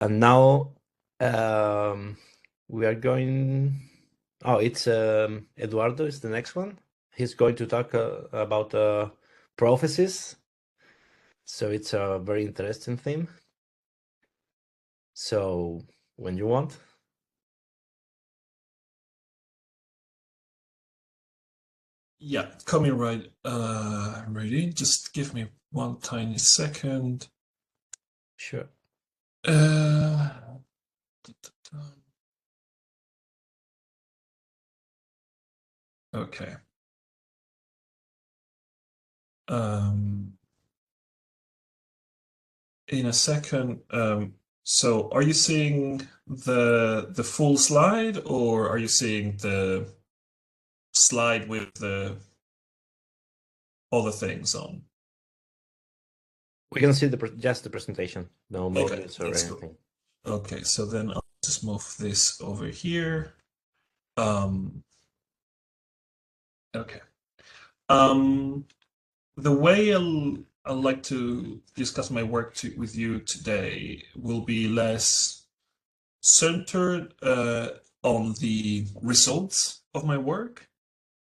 And now we are going. Oh, it's Eduardo is the next one. He's going to talk about prophecies. So it's a very interesting theme. So when you want. Yeah, coming right in. Just give me one tiny second. Sure. Okay. In a second. So are you seeing the full slide, or are you seeing the slide with the all the things on? We can see just the presentation, no Okay, menus or that's cool. anything. Okay, so then I'll just move this over here. Okay. The way I'd like to discuss my work with you today will be less centered on the results of my work,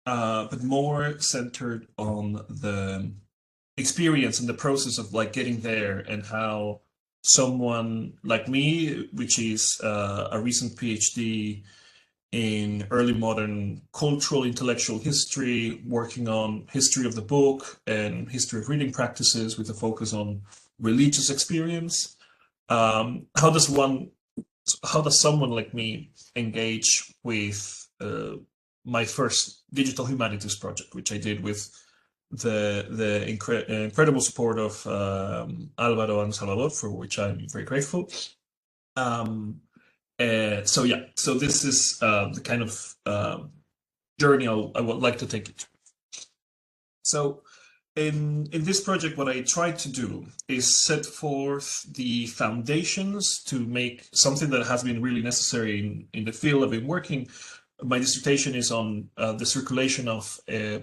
but more centered on the experience and the process of like getting there, and how someone like me, which is a recent PhD in early modern cultural intellectual history, working on history of the book and history of reading practices with a focus on religious experience. How does someone like me engage with my first digital humanities project, which I did with the incredible support of Alvaro and Salvador, for which I'm very grateful. So this is the kind of journey I would like to take it. So in this project, what I tried to do is set forth the foundations to make something that has been really necessary in the field I've been working. My dissertation is on the circulation of a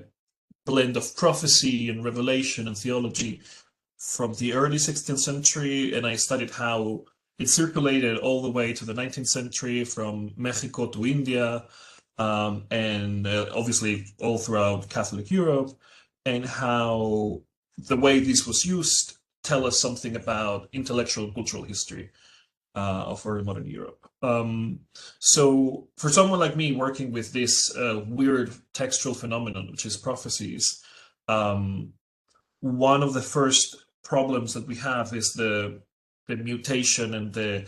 blend of prophecy and revelation and theology from the early 16th century, and I studied how it circulated all the way to the 19th century, from Mexico to India, and obviously all throughout Catholic Europe, and how the way this was used tell us something about intellectual and cultural history of early modern Europe. So for someone like me working with this weird textual phenomenon, which is prophecies, one of the first problems that we have is the mutation and the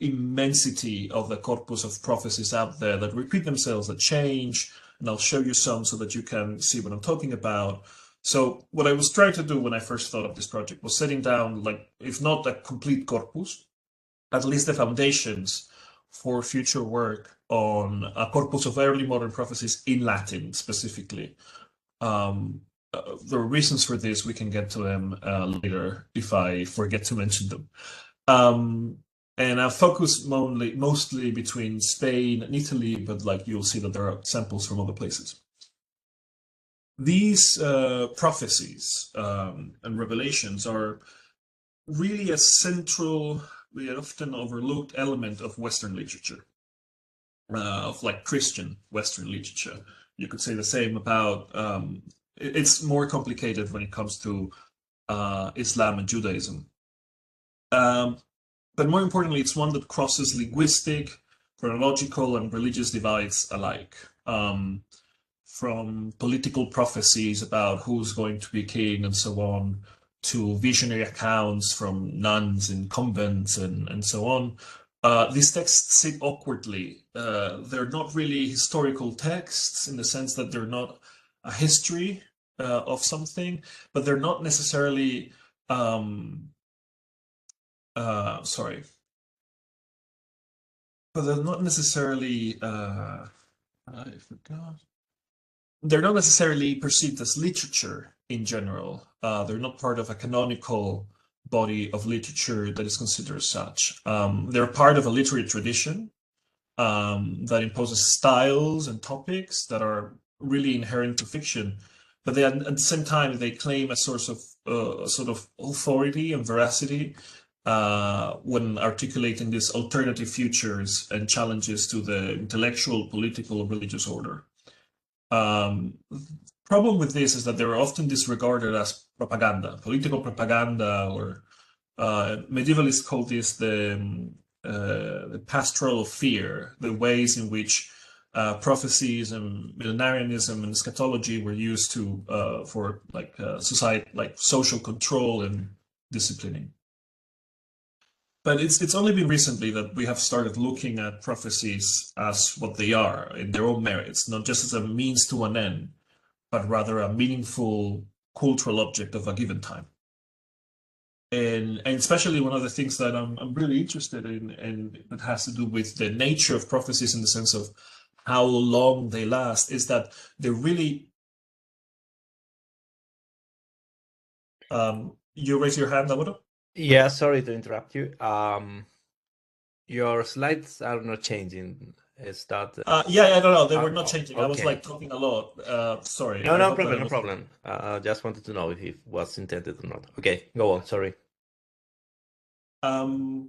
immensity of the corpus of prophecies out there that repeat themselves, that change, and I'll show you some so that you can see what I'm talking about. So what I was trying to do when I first thought of this project was setting down, like, if not a complete corpus, at least the foundations for future work on a corpus of early modern prophecies in Latin specifically. There are reasons for this. We can get to them later if I forget to mention them. And I've focused mostly between Spain and Italy, but like you'll see that there are samples from other places. These prophecies and revelations are really a central, yet often overlooked element of Western literature, of like Christian Western literature. You could say the same about, it's more complicated when it comes to Islam and Judaism. But more importantly, it's one that crosses linguistic, chronological, and religious divides alike. From political prophecies about who's going to be king and so on, to visionary accounts from nuns in convents and so on. These texts sit awkwardly. They're not really historical texts in the sense that they're not a history of something, but they're not necessarily sorry. But they're not necessarily, I forgot. They're not necessarily perceived as literature in general. They're not part of a canonical body of literature that is considered such. They're part of a literary tradition that imposes styles and topics that are really inherent to fiction. But at the same time, they claim a source of sort of authority and veracity when articulating these alternative futures and challenges to the intellectual, political, religious order. Problem with this is that they're often disregarded as propaganda, political propaganda, or medievalists call this the pastoral of fear, the ways in which prophecies and millenarianism and eschatology were used to for society, like social control and disciplining. But it's only been recently that we have started looking at prophecies as what they are in their own merits, not just as a means to an end, but rather a meaningful cultural object of a given time. And especially one of the things that I'm really interested in, and that has to do with the nature of prophecies in the sense of how long they last, is that they're really... you raise your hand, Alvaro? Yeah, sorry to interrupt you. Your slides are not changing. Is that? Yeah, no, they were not changing. Okay. I was like talking a lot. Sorry. No problem, no problem. Just wanted to know if it was intended or not. Okay, go on. Sorry. No,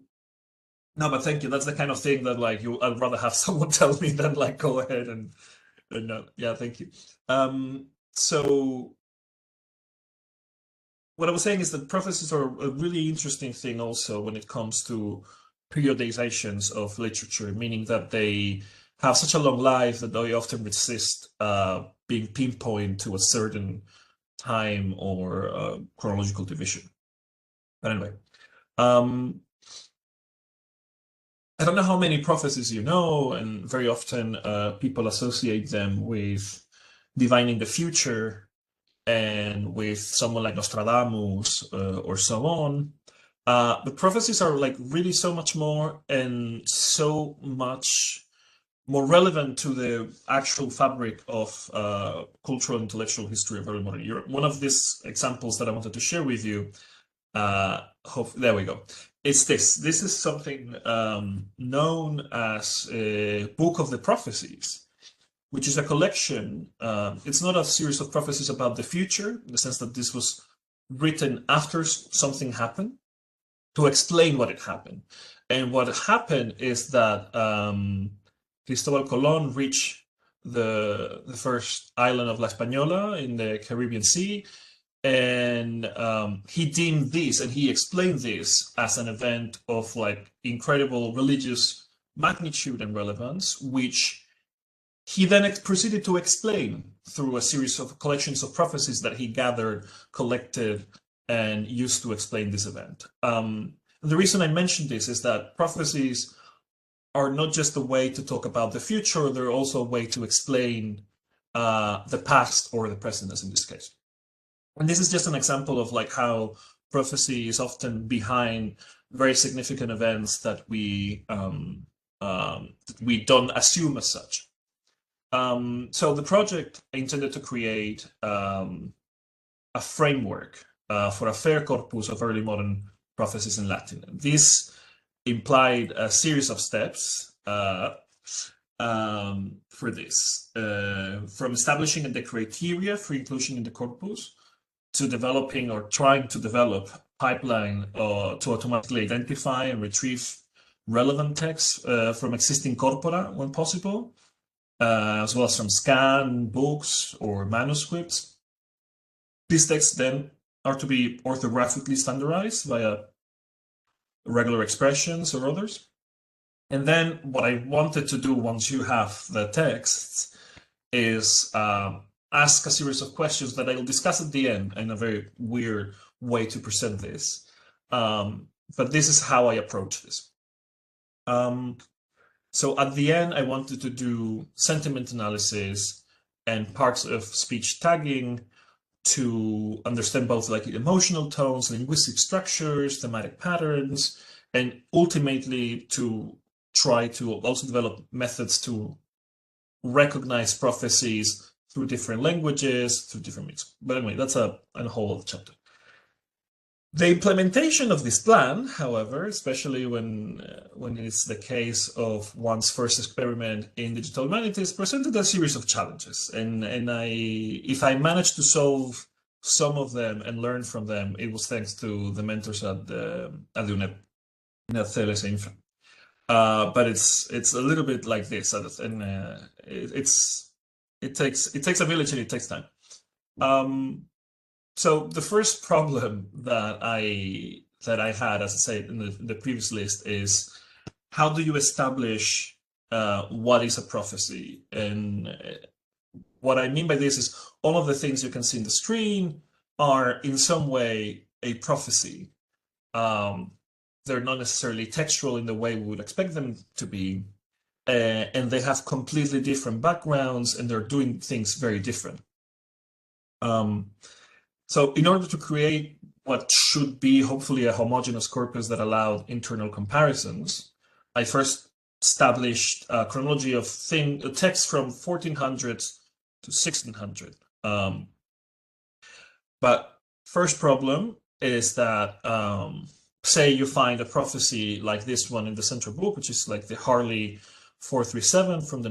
but thank you. That's the kind of thing that I'd rather have someone tell me than go ahead and yeah, thank you. So what I was saying is that prophecies are a really interesting thing also when it comes to periodizations of literature, meaning that they have such a long life that they often resist being pinpointed to a certain time or chronological division. But anyway, I don't know how many prophecies you know, and very often people associate them with divining the future and with someone like Nostradamus or so on. But prophecies are really so much more, and so much more relevant to the actual fabric of cultural intellectual history of early modern Europe. One of these examples that I wanted to share with you, there we go. It's this. This is something known as a Book of the Prophecies, which is a collection. It's not a series of prophecies about the future, in the sense that this was written after something happened to explain what had happened. And what happened is that Cristobal Colón reached the first island of La Española in the Caribbean Sea, and he deemed this, and he explained this as an event of incredible religious magnitude and relevance, which he then proceeded to explain through a series of collections of prophecies that he gathered, collected, and used to explain this event. The reason I mention this is that prophecies are not just a way to talk about the future, they're also a way to explain the past or the present, as in this case. And this is just an example of how prophecy is often behind very significant events that we don't assume as such. So the project intended to create a framework for a fair corpus of early modern prophecies in Latin. This implied a series of steps for this, from establishing the criteria for inclusion in the corpus, to developing or trying to develop a pipeline to automatically identify and retrieve relevant texts from existing corpora when possible, as well as from scanned books or manuscripts. These texts then are to be orthographically standardized via regular expressions or others. And then what I wanted to do once you have the texts is ask a series of questions that I'll discuss at the end in a very weird way to present this. But this is how I approach this. So at the end, I wanted to do sentiment analysis and parts of speech tagging to understand both emotional tones, linguistic structures, thematic patterns, and ultimately to try to also develop methods to recognize prophecies through different languages, through different mix. But anyway, that's a whole other chapter. The implementation of this plan, however, especially when it's the case of one's first experiment in digital humanities, presented a series of challenges. And if I managed to solve some of them and learn from them, it was thanks to the mentors at the UNED in the TLS INFRA. But it's a little bit like this, and it takes a village and it takes time. So the first problem that I had, as I said in the previous list, is how do you establish what is a prophecy? And what I mean by this is all of the things you can see in the screen are in some way a prophecy. They're not necessarily textual in the way we would expect them to be, and they have completely different backgrounds, and they're doing things very different. So in order to create what should be hopefully a homogeneous corpus that allowed internal comparisons, I first established a chronology of text from 1400 to 1600. But first problem is that, say you find a prophecy like this one in the central book, which is like the Harley 437 from the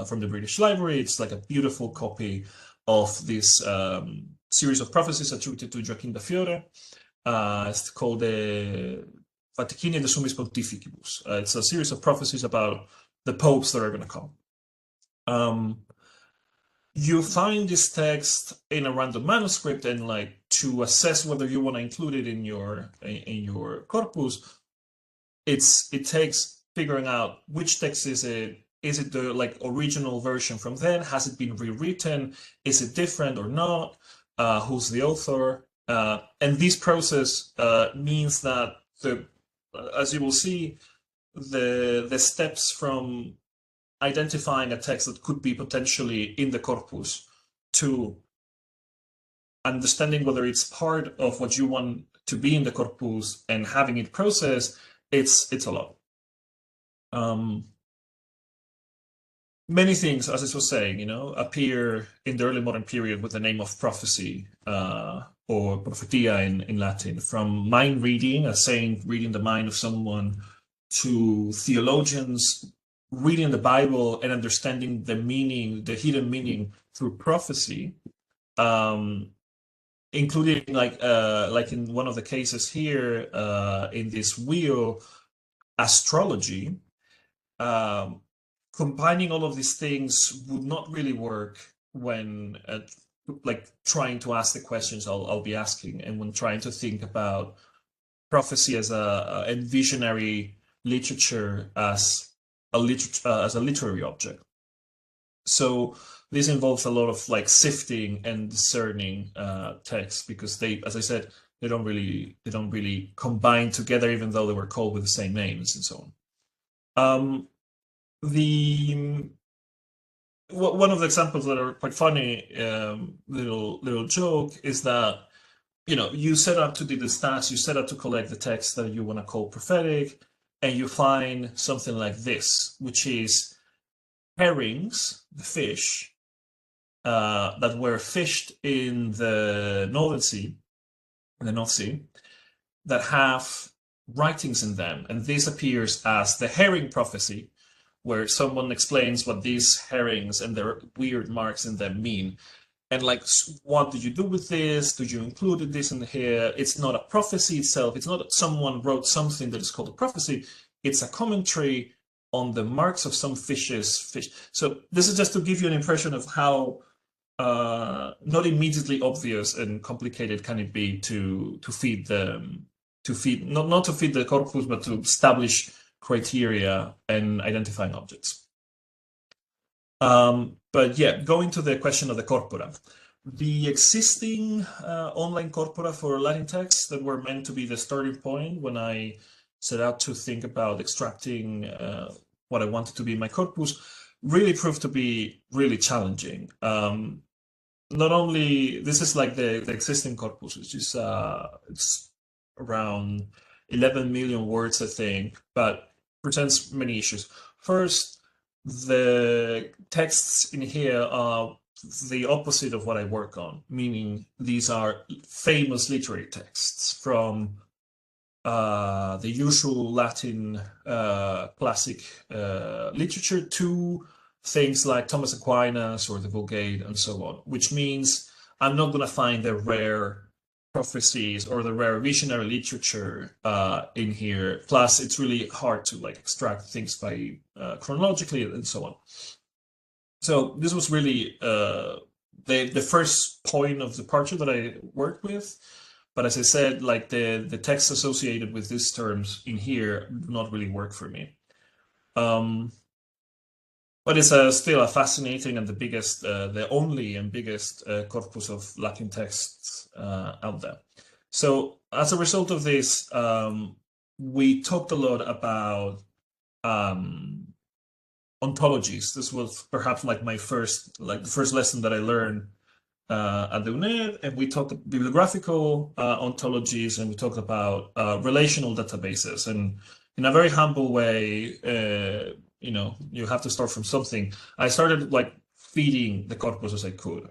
from the British Library. It's like a beautiful copy of this series of prophecies attributed to Joachim da Fiore. It's called the Vaticini de Summis Pontificibus. It's a series of prophecies about the popes that are going to come. You find this text in a random manuscript, and like to assess whether you want to include it in your corpus, it takes figuring out which text is it. Is it the like original version from then? Has it been rewritten? Is it different or not? Who's the author? And this process means that as you will see, the steps from identifying a text that could be potentially in the corpus to understanding whether it's part of what you want to be in the corpus and having it processed, it's a lot. Many things, as I was saying, appear in the early modern period with the name of prophecy, or prophetia in Latin, from mind reading, a saint reading the mind of someone, to theologians reading the Bible and understanding the meaning, the hidden meaning through prophecy, including like in one of the cases here in this wheel, astrology. Combining all of these things would not really work when like trying to ask the questions I'll be asking, and when trying to think about prophecy as and visionary literature as a literary object. So this involves a lot of like sifting and discerning texts, because they, as I said, they don't really combine together, even though they were called with the same names and so on. One of the examples that are quite funny, little joke, is that you set out to do the stats, you set out to collect the text that you want to call prophetic, and you find something like this, which is herrings, the fish, that were fished in the North Sea, that have writings in them, and this appears as the herring prophecy, where someone explains what these herrings and their weird marks in them mean. And like, what did you do with this? Did you include this in here? It's not a prophecy itself. It's not that someone wrote something that is called a prophecy. It's a commentary on the marks of some fish. So this is just to give you an impression of how not immediately obvious and complicated can it be to feed not to feed the corpus, but to establish criteria and identifying objects. But yeah, going to the question of the corpora. The existing online corpora for Latin texts that were meant to be the starting point when I set out to think about extracting what I wanted to be in my corpus really proved to be really challenging. Not only, this is like the existing corpus, which is it's around 11 million words, I think, but presents many issues. First, the texts in here are the opposite of what I work on, meaning these are famous literary texts from the usual Latin classic literature to things like Thomas Aquinas or the Vulgate and so on, which means I'm not going to find the rare prophecies or the rare visionary literature in here. Plus, it's really hard to like extract things by chronologically and so on. So this was really the first point of departure that I worked with. But as I said, like the text associated with these terms in here do not really work for me. But it's still a fascinating and the only and biggest corpus of Latin texts out there. So as a result of this, we talked a lot about ontologies. This was perhaps like the first lesson that I learned at the UNED, and we talked bibliographical ontologies, and we talked about relational databases. And in a very humble way, you have to start from something. I started like feeding the corpus as I could.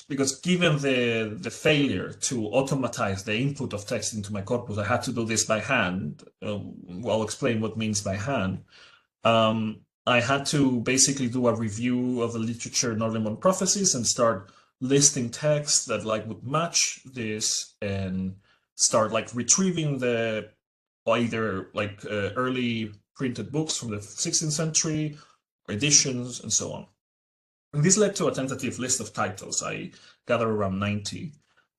Because given the failure to automatize the input of text into my corpus, I had to do this by hand. I'll explain what means by hand. I had to basically do a review of the literature Northern prophecies and start listing texts that like would match this, and start like retrieving the either like early printed books from the 16th century, editions, and so on. And this led to a tentative list of titles. I gathered around 90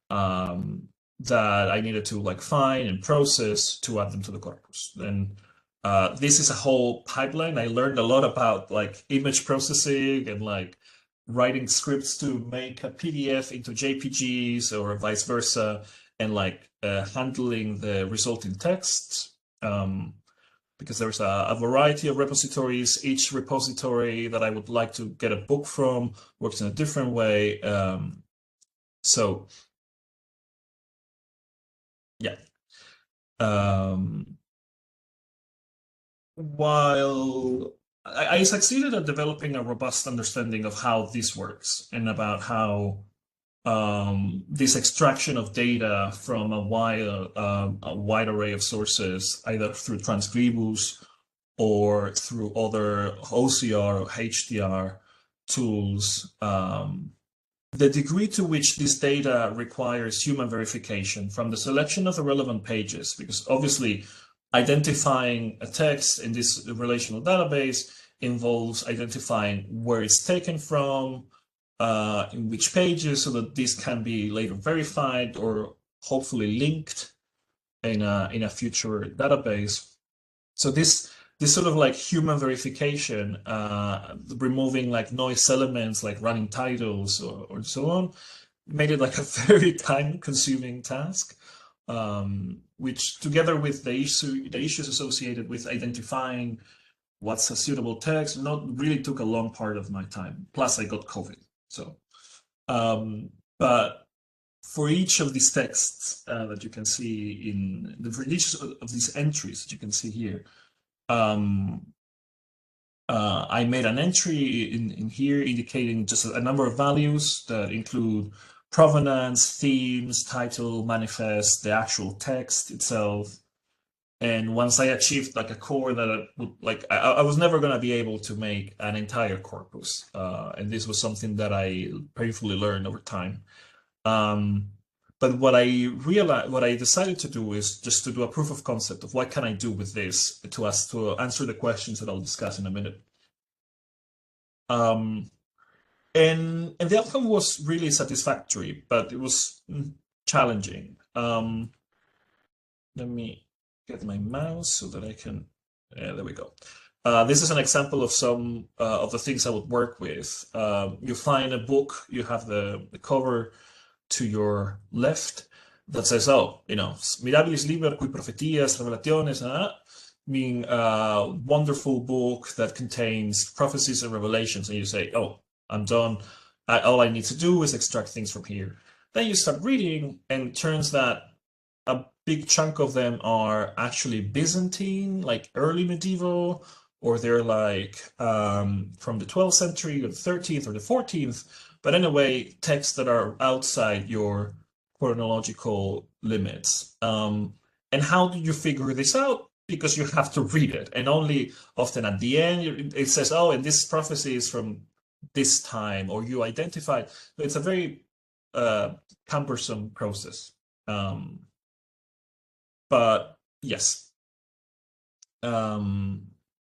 that I needed to like find and process to add them to the corpus. And this is a whole pipeline. I learned a lot about like image processing and like writing scripts to make a PDF into JPGs or vice versa, and like handling the resulting texts. Because there's a variety of repositories. Each repository that I would like to get a book from works in a different way. So, yeah. While I succeeded at developing a robust understanding of how this works and about how this extraction of data from a wide array of sources, either through Transcribus or through other OCR or HDR tools, the degree to which this data requires human verification from the selection of the relevant pages, because obviously identifying a text in this relational database involves identifying where it's taken from, in which pages, so that this can be later verified or hopefully linked in a future database. So this sort of like human verification, removing like noise elements like running titles or so on, made it like a very time-consuming task, which together with the issues associated with identifying what's a suitable text, really took a long part of my time. Plus I got COVID. So, but for each of these texts that you can see for each of these entries that you can see here, I made an entry in here indicating just a number of values that include provenance, themes, title, manifest, the actual text itself. And once I achieved like a core that I was never going to be able to make an entire corpus. And this was something that I painfully learned over time. But what I decided to do is just to do a proof of concept of what can I do with this to answer the questions that I'll discuss in a minute. And the outcome was really satisfactory, but it was challenging. Let me get my mouse so that I can, there we go. This is an example of some of the things I would work with. You find a book, you have the cover to your left that says, Mirabilis liber qui prophecies, revelaciones, meaning a wonderful book that contains prophecies and revelations. And you say, oh, I'm done. All I need to do is extract things from here. Then you start reading, and it turns that a big chunk of them are actually Byzantine, like early medieval, or they're like from the 12th century or the 13th or the 14th. But anyway, texts that are outside your chronological limits. And how do you figure this out? Because you have to read it. And only often at the end, it says, oh, and this prophecy is from this time, or you identified. It's a very cumbersome process. But yes. And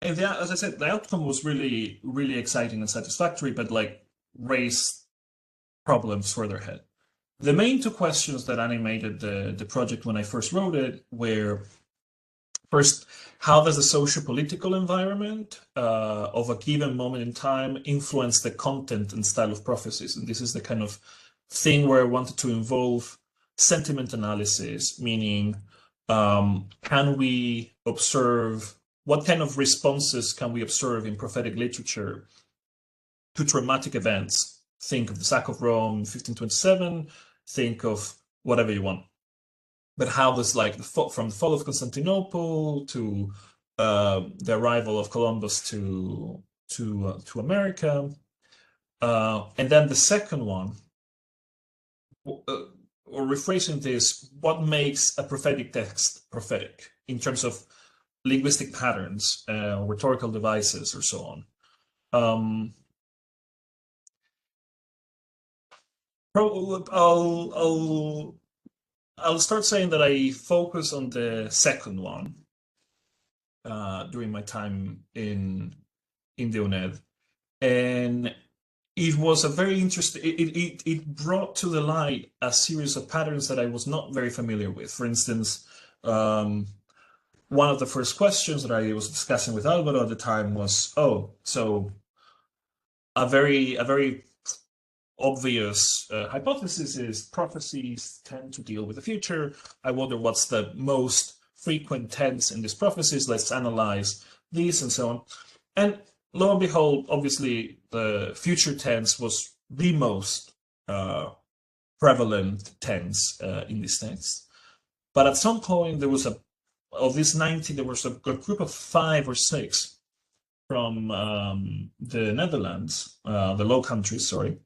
as I said, the outcome was really, really exciting and satisfactory, but like raised problems further ahead. The main two questions that animated the project when I first wrote it were, first, how does the socio-political environment of a given moment in time influence the content and style of prophecies? And this is the kind of thing where I wanted to involve sentiment analysis, meaning can we observe, what kind of responses can we observe in prophetic literature to traumatic events? Think of the sack of Rome in 1527, think of whatever you want. But how does, like, from the fall of Constantinople to the arrival of Columbus to America, and then the second one, or rephrasing this, what makes a prophetic text prophetic in terms of linguistic patterns, rhetorical devices, or so on? I'll start saying that I focus on the second one during my time in the UNED, and it was a very interesting. It brought to the light a series of patterns that I was not very familiar with. For instance, one of the first questions that I was discussing with Alvaro at the time was, so a very obvious hypothesis is prophecies tend to deal with the future. I wonder what's the most frequent tense in these prophecies. Let's analyze these and so on. And lo and behold, obviously, the future tense was the most prevalent tense in this text. But at some point, there was of these 90, there was a group of 5 or 6 from the Netherlands, the Low Countries, sorry,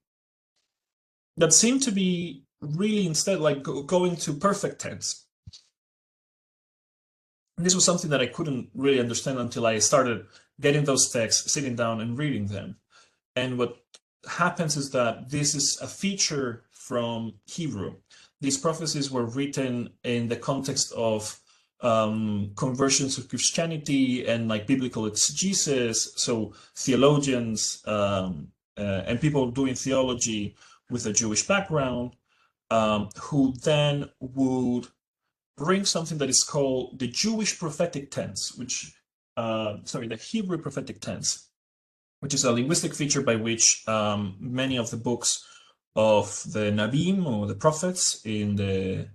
that seemed to be really instead like going to perfect tense. And this was something that I couldn't really understand until I started getting those texts, sitting down and reading them. And what happens is that this is a feature from Hebrew. These prophecies were written in the context of conversions of Christianity and like biblical exegesis. So theologians and people doing theology with a Jewish background, who then would bring something that is called the Jewish prophetic tense, the Hebrew prophetic tense, which is a linguistic feature by which many of the books of the Nabim, or the prophets in the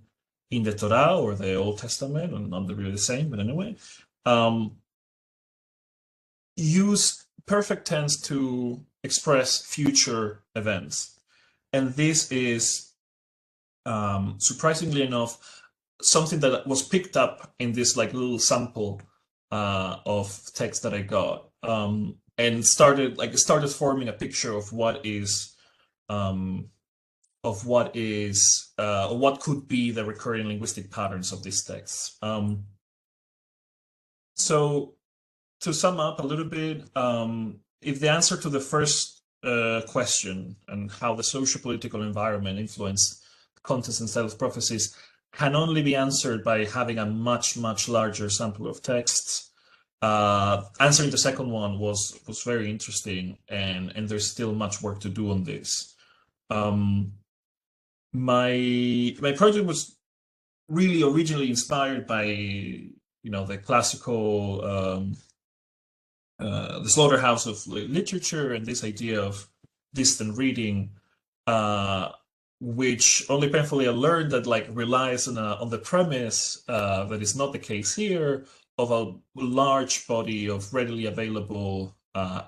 Torah or the Old Testament, and not really the same, but anyway, use perfect tense to express future events. And this is, surprisingly enough, something that was picked up in this like little sample of text that I got, and started forming a picture of what could be the recurring linguistic patterns of these texts. So to sum up a little bit, if the answer to the first question, and how the socio-political environment influenced contents and style of prophecies, can only be answered by having a much larger sample of texts, answering the second one was very interesting, and there's still much work to do on this. My project was really originally inspired by the classical the slaughterhouse of literature, and this idea of distant reading, which only painfully I learned that relies on the premise that is not the case here, of a large body of readily available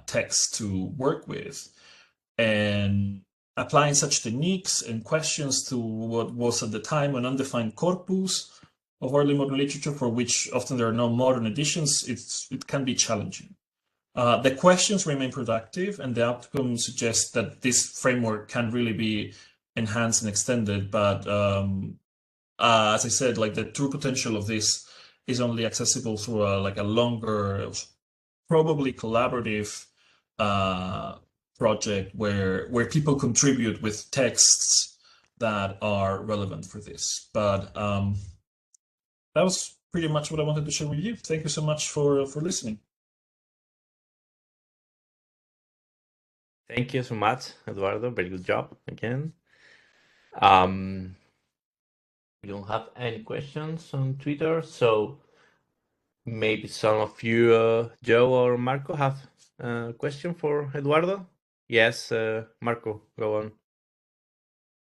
text to work with, and applying such techniques and questions to what was at the time an undefined corpus of early modern literature, for which often there are no modern editions. It can be challenging. The questions remain productive, and the outcome suggests that this framework can really be enhanced and extended. But as I said, the true potential of this is only accessible through a longer, probably collaborative project where people contribute with texts that are relevant for this. But that was pretty much what I wanted to share with you. Thank you so much for listening. Thank you so much, Eduardo. Very good job again. We don't have any questions on Twitter, so maybe some of you, Joe or Marco, have a question for Eduardo? Yes, Marco, go on.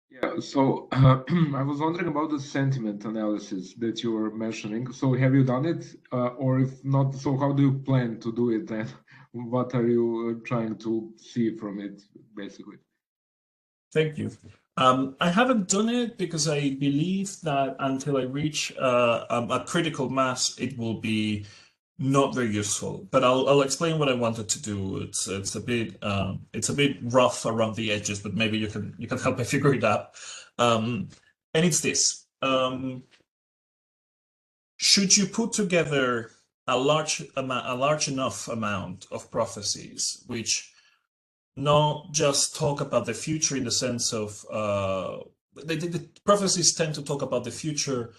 Yeah, so I was wondering about the sentiment analysis that you were mentioning. So have you done it? Or if not, so how do you plan to do it, and what are you trying to see from it, basically? Thank you. I haven't done it because I believe that until I reach a critical mass, it will be not very useful. But I'll explain what I wanted to do. It's a bit rough around the edges, but maybe you can help me figure it out. And it's this: should you put together a large enough amount of prophecies, which not just talk about the future in the sense of the prophecies tend to talk about the future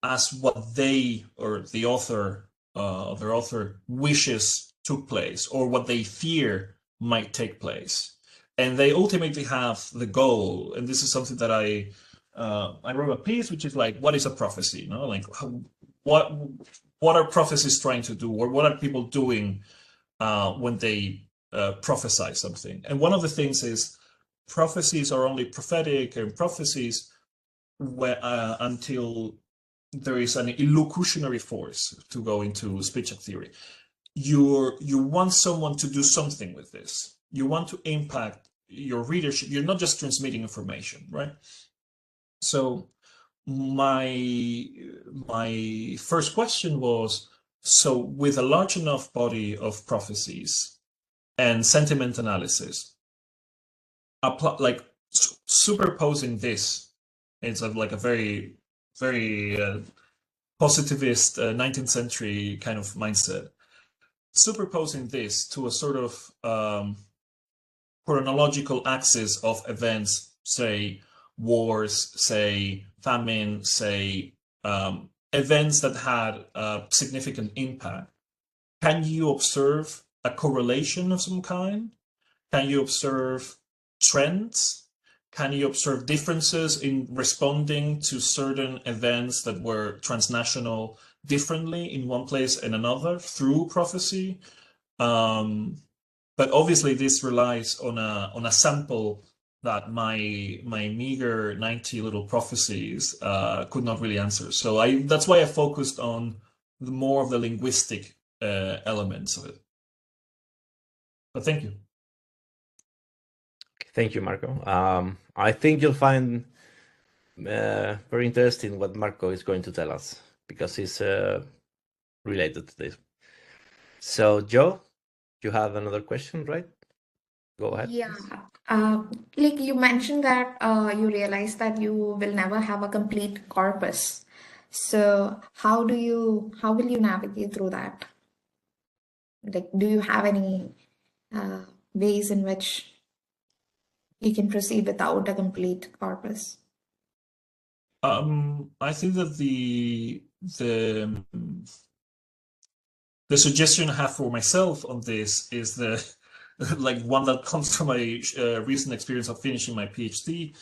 as what they or the author their author wishes took place or what they fear might take place, and they ultimately have the goal. And this is something that I wrote a piece which is like, what is a prophecy? You know, like what are prophecies trying to do, or what are people doing when they prophesy something? And one of the things is prophecies are only prophetic and prophecies until there is an illocutionary force, to go into speech theory. You want someone to do something with this. You want to impact your readership. You're not just transmitting information, right? So my first question was, so with a large enough body of prophecies and sentiment analysis, like superposing this, it's like a very, very positivist 19th century kind of mindset. Superposing this to a sort of chronological axis of events, say wars, say famine, say events that had a significant impact. Can you observe a correlation of some kind? Can you observe trends? Can you observe differences in responding to certain events that were transnational differently in one place and another through prophecy? But obviously this relies on a sample that my meager 90 little prophecies could not really answer. So that's why I focused on more of the linguistic elements of it. But thank you. Thank you, Marco. I think you'll find very interesting what Marco is going to tell us, because it's related to this. So, Joe, you have another question, right? Go ahead. Yeah. Like you mentioned that you realize that you will never have a complete corpus. So how will you navigate through that? Like, do you have any ways in which you can proceed without a complete corpus? I think that the suggestion I have for myself on this is like one that comes from my recent experience of finishing my PhD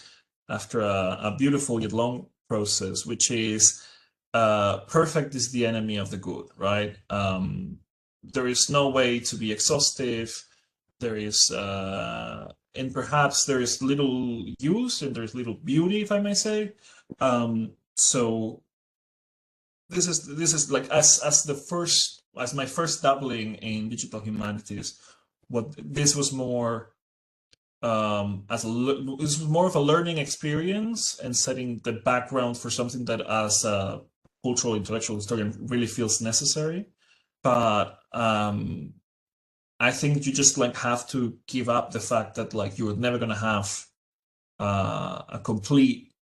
after a beautiful yet long process, which is perfect is the enemy of the good, right? There is no way to be exhaustive. There is, and perhaps there is little use and there's little beauty, if I may say. So this is like as my first dabbling in digital humanities, what this was more it was more of a learning experience and setting the background for something that as a cultural intellectual historian really feels necessary. But I think you just like have to give up the fact that like you're never going to have a complete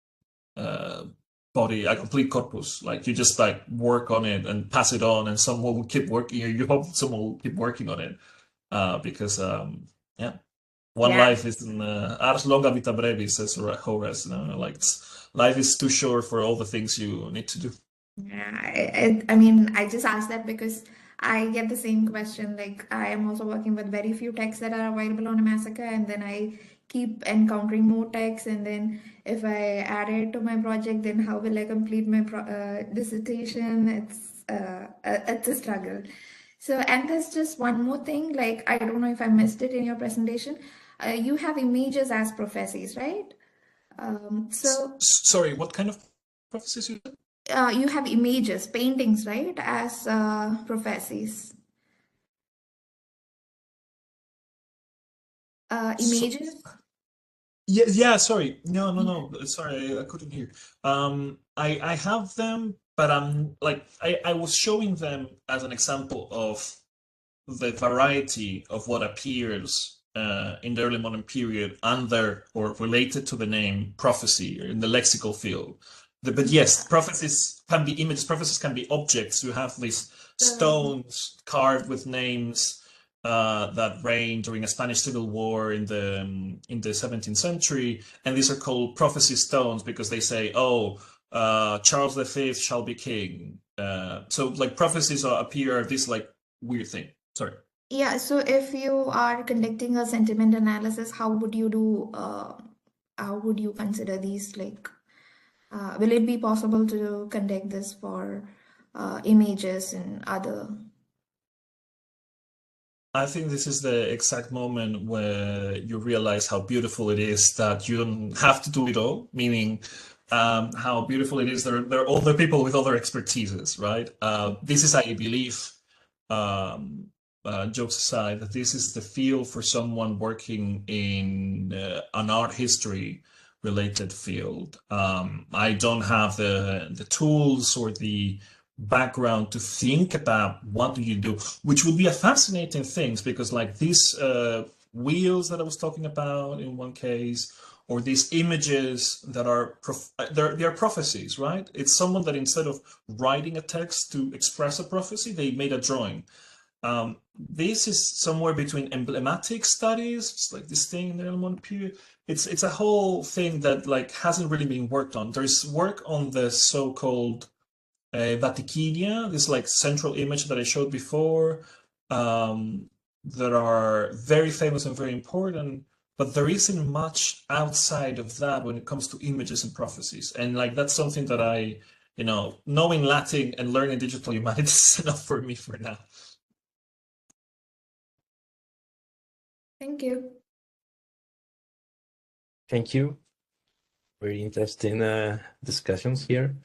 body, a complete corpus. Like you just like work on it and pass it on, and someone will keep working. You hope someone will keep working on it. because yeah, one Yeah. life is ars longa vita brevis, says Horace. Like life is too short for all the things you need to do. Yeah, I mean, I just asked that because I get the same question. Like, I am also working with very few texts that are available on a massacre, and then I keep encountering more texts. And then if I add it to my project, then how will I complete my dissertation? It's a struggle. So, and there's just one more thing. Like, I don't know if I missed it in your presentation. You have images as prophecies, right? So. Sorry, what kind of prophecies you said? You have images, paintings, right, as prophecies. Images. Yeah, sorry. No. Sorry, I couldn't hear. I have them, but I'm like I was showing them as an example of the variety of what appears in the early modern period under or related to the name prophecy in the lexical field. But yes, prophecies can be images, prophecies can be objects. You have these stones carved with names that reigned during a Spanish civil war in the 17th century, and these are called prophecy stones because they say, "Oh, Charles V shall be king." So, like prophecies appear this like weird thing. Sorry. Yeah, so if you are conducting a sentiment analysis, how would you do, how would you consider these? Like, will it be possible to conduct this for images and other? I think this is the exact moment where you realize how beautiful it is that you don't have to do it all, meaning how beautiful it is. There are other people with other expertises, right? This is, I believe, jokes aside, that this is the field for someone working in an art history related field. I don't have the tools or the background to think about what do you do, which would be a fascinating thing because like these wheels that I was talking about in one case, or these images that are they're prophecies, right? It's someone that instead of writing a text to express a prophecy, they made a drawing. This is somewhere between emblematic studies, it's like this thing in the early modern period. It's a whole thing that like hasn't really been worked on. There's work on the so-called Vatikinia, this like central image that I showed before, that are very famous and very important, but there isn't much outside of that when it comes to images and prophecies. And like that's something that I, knowing Latin and learning digital humanities is enough for me for now. Thank you. Thank you. Very interesting discussions here.